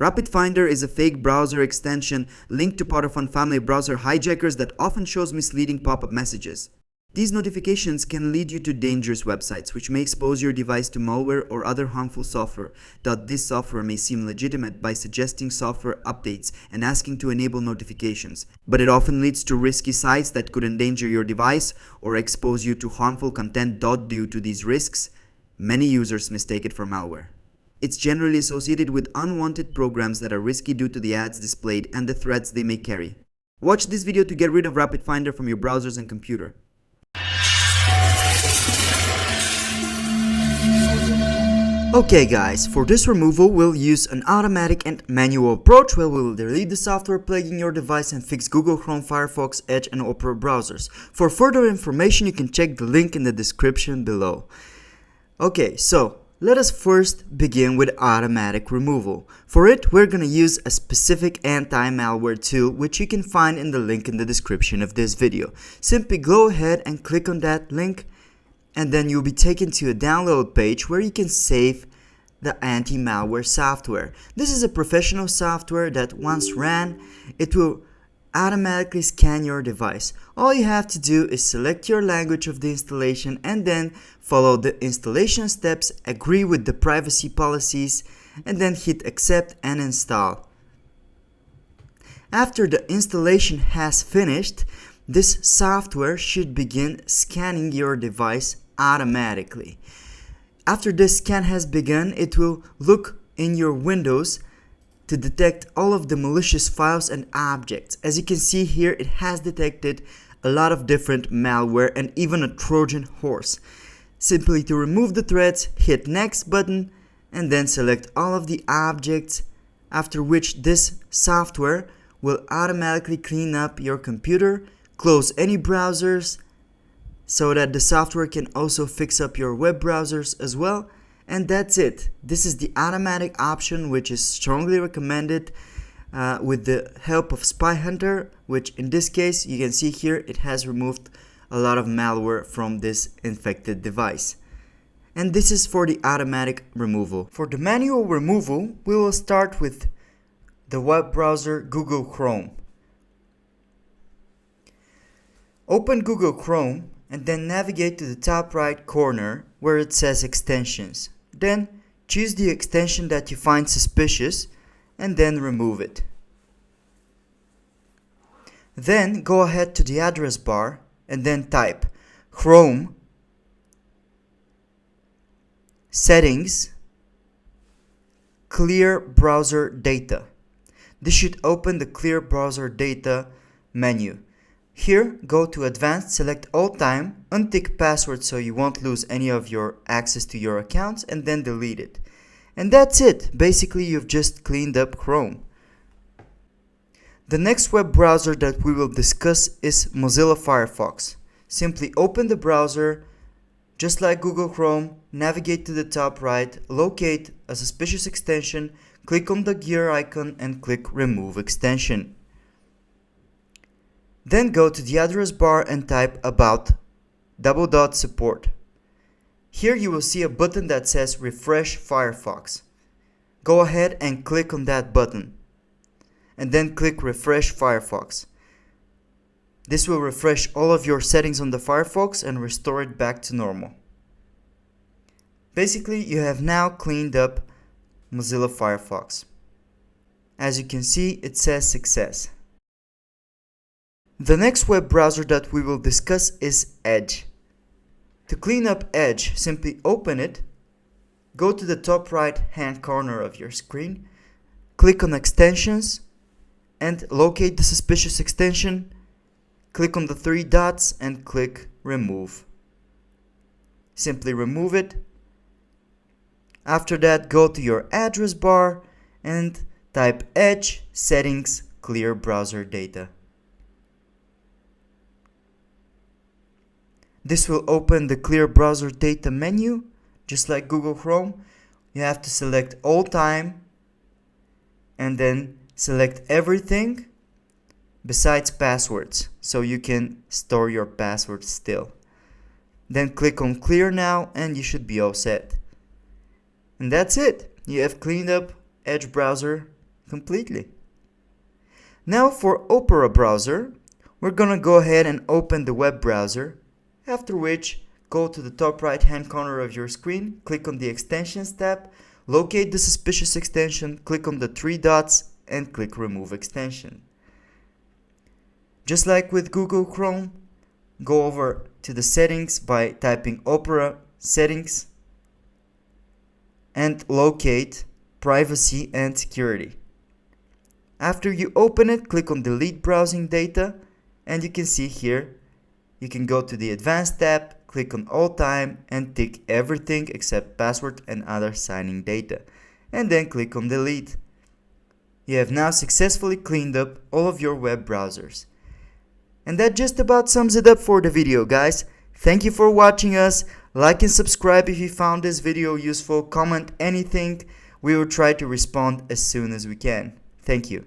RapidFinder is a fake browser extension linked to part of unfamiliar browser hijackers that often shows misleading pop-up messages. These notifications can lead you to dangerous websites, which may expose your device to malware or other harmful software. This software may seem legitimate by suggesting software updates and asking to enable notifications, but it often leads to risky sites that could endanger your device or expose you to harmful content. Due to these risks, many users mistake it for malware. It's generally associated with unwanted programs that are risky due to the ads displayed and the threats they may carry. Watch this video to get rid of RapidFinder from your browsers and computer. Okay guys, for this removal we'll use an automatic and manual approach where we'll delete the software plaguing your device and fix Google Chrome, Firefox, Edge and Opera browsers. For further information you can check the link in the description below. Okay, so let us first begin with automatic removal. For it, we're gonna use a specific anti-malware tool which you can find in the link in the description of this video. Simply go ahead and click on that link and then you'll be taken to a download page where you can save the anti-malware software. This is a professional software that once ran, it will automatically scan your device. All you have to do is select your language of the installation and then follow the installation steps, agree with the privacy policies, and then hit accept and install. After the installation has finished, this software should begin scanning your device automatically. After this scan has begun, it will look in your Windows to detect all of the malicious files and objects. As you can see here, it has detected a lot of different malware and even a Trojan horse. Simply to remove the threads, hit next button and then select all of the objects, after which this software will automatically clean up your computer, close any browsers so that the software can also fix up your web browsers as well. And that's it. This is the automatic option which is strongly recommended with the help of Spy Hunter, which in this case you can see here it has removed a lot of malware from this infected device. And this is for the automatic removal. For the manual removal, we will start with the web browser Google Chrome. Open Google Chrome and then navigate to the top right corner where it says extensions. Then choose the extension that you find suspicious and then remove it. Then go ahead to the address bar and then type Chrome Settings Clear Browser Data. This should open the Clear Browser Data menu. Here, go to Advanced, select All Time, untick Password so you won't lose any of your access to your accounts, and then delete it. And that's it. Basically, you've just cleaned up Chrome. The next web browser that we will discuss is Mozilla Firefox. Simply open the browser, just like Google Chrome, navigate to the top right, locate a suspicious extension, click on the gear icon and click Remove Extension. Then go to the address bar and type About /support. Here you will see a button that says Refresh Firefox. Go ahead and click on that button and then click Refresh Firefox. This will refresh all of your settings on the Firefox and restore it back to normal. Basically, you have now cleaned up Mozilla Firefox. As you can see, it says success. The next web browser that we will discuss is Edge. To clean up Edge, simply open it, go to the top right hand corner of your screen, click on Extensions and locate the suspicious extension, click on the three dots and click Remove. Simply remove it. After that, go to your address bar and type Edge Settings Clear Browser Data. This will open the Clear Browser Data menu, just like Google Chrome. You have to select All Time and then select everything besides passwords, so you can store your passwords still. Then click on Clear Now and you should be all set. And that's it. You have cleaned up Edge browser completely. Now for Opera browser, we're gonna go ahead and open the web browser, after which go to the top right hand corner of your screen, click on the Extensions tab, locate the suspicious extension, click on the three dots and click Remove Extension. Just like with Google Chrome, go over to the settings by typing Opera Settings and locate Privacy and Security. After you open it, click on Delete Browsing Data, and you can see here, you can go to the Advanced tab, click on All Time and tick everything except password and other signing data, and then click on Delete. You have now successfully cleaned up all of your web browsers. And that just about sums it up for the video, guys. Thank you for watching us. Like and subscribe if you found this video useful. Comment anything. We will try to respond as soon as we can. Thank you.